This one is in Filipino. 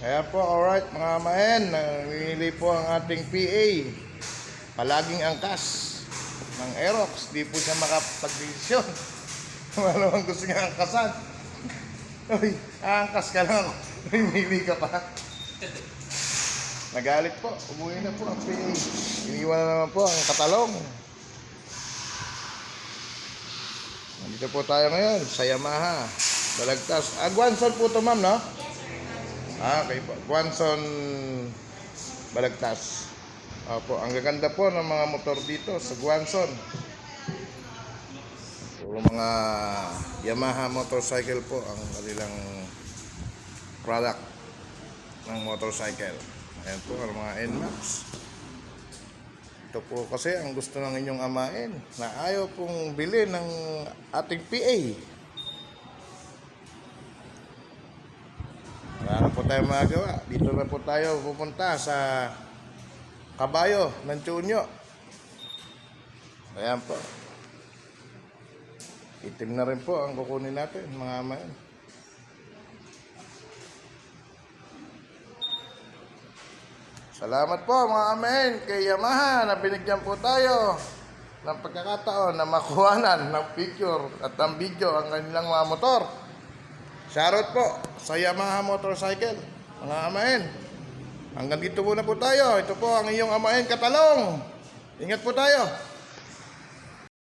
Kaya po, alright mga maen, namimili po ang ating PA. Palaging angkas ng Aerox. Di po siya makapag-desisyon. Malamang gusto niya angkasan. Uy, angkas ka lang ako. Namimili ka pa. Nagalit po. Umuwi na po ang PA. Iniwan na naman po ang katalong. Nandito po tayo ngayon sa Yamaha Balagtas. Guanson po ito, ma'am, no? Okay po. Guanson Balagtas. Opo, ang gaganda po ng mga motor dito sa Guanson. Puro mga Yamaha motorcycle po ang kanilang product ng motorcycle. Ayan po ang mga NMAX. Ito po kasi ang gusto ng inyong amain na ayaw pong bilhin ng ating PA. Wala na po tayo magagawa. Dito na po tayo pupunta sa Kabayo ng Chunyo. Ayan po. Itim na rin po ang kukunin natin, mga amain. Salamat po mga amain kay Yamaha na binigyan po tayo ng pagkakataon na makuhanan ng picture at ng video ang kanilang mga motor. Shoutout po sa Yamaha motorcycle, mga amain. Hanggang dito muna po tayo. Ito po ang iyong amain katalong. Ingat po tayo.